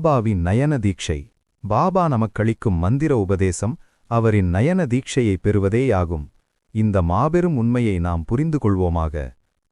பாபாவின் நயன தீட்சை. பாபா நமக்களிக்கும் மந்திர உபதேசம் அவரின் நயன தீட்சையை பெறுவதேயாகும். இந்த மாபெரும் உண்மையை நாம் புரிந்து கொள்வோமாக.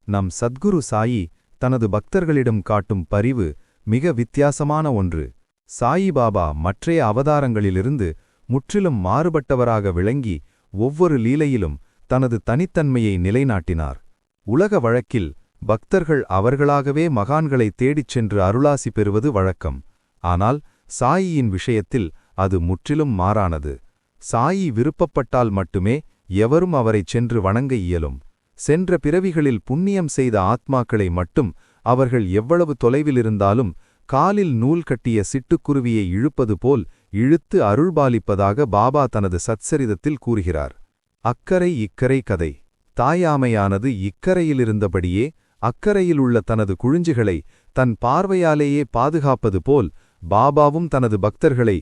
நம் சத்குரு சாயி தனது பக்தர்களிடம் காட்டும் பரிவு மிக வித்தியாசமான ஒன்று. சாயி பாபா மற்றைய அவதாரங்களிலிருந்து முற்றிலும் மாறுபட்டவராக விளங்கி ஒவ்வொரு லீலையிலும் தனது தனித்தன்மையை நிலைநாட்டினார். உலக வழக்கில் பக்தர்கள் அவர்களாகவே மகான்களை தேடிச் சென்று அருளாசி பெறுவது வழக்கம். ஆனால் சாயியின் விஷயத்தில் அது முற்றிலும் மாறானது. சாயி விருப்பப்பட்டால் மட்டுமே எவரும் அவரைச் சென்று வணங்க இயலும். சென்ற பிறவிகளில் புண்ணியம் செய்த ஆத்மாக்களை மட்டும் அவர்கள் எவ்வளவு தொலைவிலிருந்தாலும் காலில் நூல் கட்டிய சிட்டுக்குருவியை இழுப்பது போல் இழுத்து அருள்பாலிப்பதாக பாபா தனது சத்சரிதத்தில் கூறுகிறார். அக்கரை இக்கரை கதை. தாயாமையானது இக்கரையிலிருந்தபடியே அக்கரையிலுள்ள தனது குழிஞ்சுகளை தன் பார்வையாலேயே பாதுகாப்பது போல் பாபாவும் தனது பக்தர்களை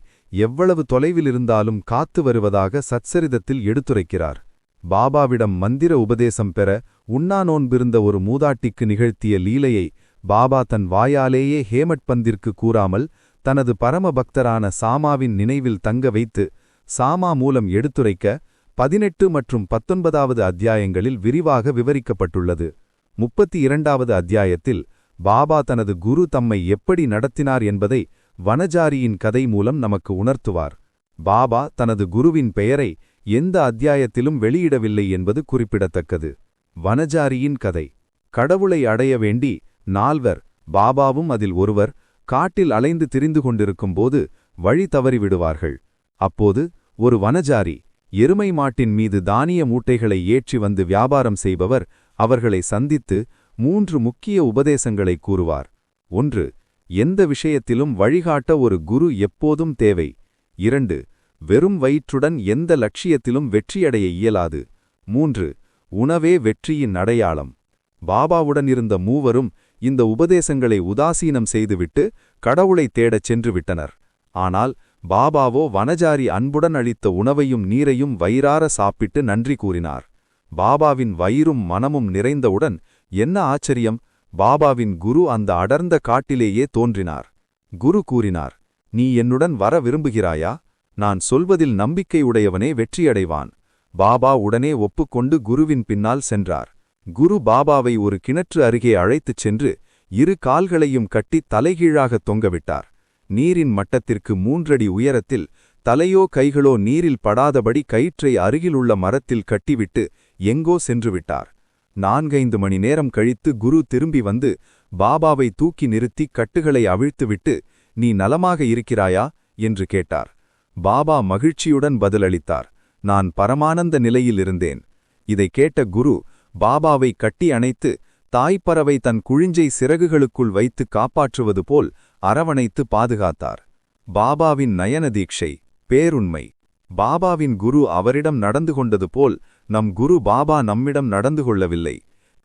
எவ்வளவு தொலைவிலிருந்தாலும் காத்து வருவதாக சத்சரிதத்தில் எடுத்துரைக்கிறார். பாபாவிடம் மந்திர உபதேசம் பெற உண்ணா நோன்பிருந்த ஒரு மூதாட்டிக்கு நிகழ்த்திய லீலையை பாபா தன் வாயாலேயே ஹேமட்பந்திற்கு கூறாமல் தனது பரம பக்தரான சாமாவின் நினைவில் தங்க வைத்து சாமா மூலம் எடுத்துரைக்க 18 மற்றும் 19வது அத்தியாயங்களில் விரிவாக விவரிக்கப்பட்டுள்ளது. 32வது அத்தியாயத்தில் பாபா தனது குரு தம்மை எப்படி நடத்தினார் என்பதை வனஜாரியின் கதை மூலம் நமக்கு உணர்த்துவார். பாபா தனது குருவின் பெயரை எந்த அத்தியாயத்திலும் வெளியிடவில்லை என்பது குறிப்பிடத்தக்கது. வனஜாரியின் கதை. கடவுளை அடைய வேண்டி 4 பாபாவும் அதில் ஒருவர் காட்டில் அலைந்து திரிந்து கொண்டிருக்கும்போது வழி தவறிவிடுவார்கள். அப்போது ஒரு வனஜாரி எருமை மாட்டின் மீது தானிய மூட்டைகளை ஏற்றி வந்து வியாபாரம் செய்பவர் அவர்களை சந்தித்து 3 முக்கிய உபதேசங்களை கூறுவார். 1. எந்த விஷயத்திலும் வழிகாட்ட ஒரு குரு எப்போதும் தேவை. 2. வெறும் வயிற்றுடன் எந்த லட்சியத்திலும் வெற்றியடைய இயலாது. 3. உணவே வெற்றியின் அடையாளம். பாபாவுடன் இருந்த மூவரும் இந்த உபதேசங்களை உதாசீனம் செய்துவிட்டு கடவுளை தேடச் சென்று விட்டனர். ஆனால் பாபாவோ வனஜாரி அன்புடன் அளித்த உணவையும் நீரையும் வயிறார சாப்பிட்டு நன்றி கூறினார். பாபாவின் வயிறும் மனமும் நிறைந்தவுடன் என்ன ஆச்சரியம், பாபாவின் குரு அந்த அடர்ந்த காட்டிலேயே தோன்றினார். குரு கூறினார், நீ என்னுடன் வர விரும்புகிறாயா? நான் சொல்வதில் நம்பிக்கையுடையவனே வெற்றியடைவான். பாபா உடனே ஒப்புக்கொண்டு குருவின் பின்னால் சென்றார். குரு பாபாவை ஒரு கிணற்று அருகே அழைத்துச் சென்று 2 கால்களையும் கட்டி தலைகீழாக தொங்கவிட்டார். நீரின் மட்டத்திற்கு 3 அடி உயரத்தில் தலையோ கைகளோ நீரில் படாதபடி கயிற்றை அருகிலுள்ள மரத்தில் கட்டிவிட்டு எங்கோ சென்றுவிட்டார். 4-5 மணி நேரம் கழித்து குரு திரும்பி வந்து பாபாவை தூக்கி நிறுத்தி கட்டுகளை அவிழ்த்துவிட்டு, நீ நலமாக இருக்கிறாயா என்று கேட்டார். பாபா மகிழ்ச்சியுடன் பதிலளித்தார், நான் பரமானந்த நிலையில் இருந்தேன். இதை கேட்ட குரு பாபாவை கட்டி அணைத்து தாய்ப்பறவை தன் குழிஞ்சை சிறகுகளுக்குள் வைத்து காப்பாற்றுவது போல் அரவணைத்து பாதுகாத்தார். பாபாவின் நயன தீட்சை. பேருண்மை. பாபாவின் குரு அவரிடம் நடந்து கொண்டது போல் நம் குரு பாபா நம்மிடம் நடந்து கொள்ளவில்லை.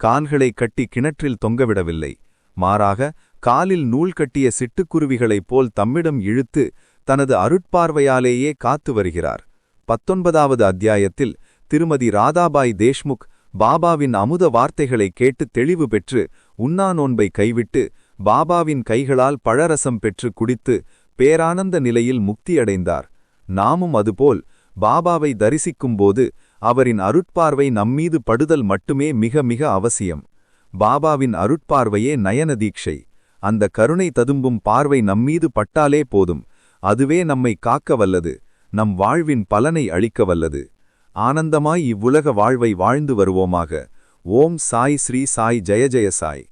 கால்களை கட்டி கிணற்றில் தொங்கவிடவில்லை. மாறாக காலில் நூல் கட்டிய சிட்டுக்குருவிகளைப் போல் தம்மிடம் இழுத்து தனது அருட்பார்வையாலேயே காத்து வருகிறார். 19வது அத்தியாயத்தில் திருமதி ராதாபாய் தேஷ்முக் பாபாவின் அமுத வார்த்தைகளை கேட்டு தெளிவு பெற்று உண்ணா நோன்பை கைவிட்டு பாபாவின் கைகளால் பழரசம் பெற்று குடித்து பேரானந்த நிலையில் முக்தியடைந்தார். நாமும் அதுபோல் பாபாவை தரிசிக்கும்போது அவரின் அருட்பார்வை நம்மீது படுதல் மட்டுமே மிக மிக அவசியம். பாபாவின் அருட்பார்வையே நயன தீட்சை. அந்த கருணை ததும்பும் பார்வை நம்மீது பட்டாலே போதும். அதுவே நம்மை காக்க வல்லது, நம் வாழ்வின் பலனை அளிக்க வல்லது. ஆனந்தமாய் இவ்வுலக வாழ்வை வாழ்ந்து வருவோமாக. ஓம் சாய் ஸ்ரீ சாய் ஜெய ஜெய சாய்.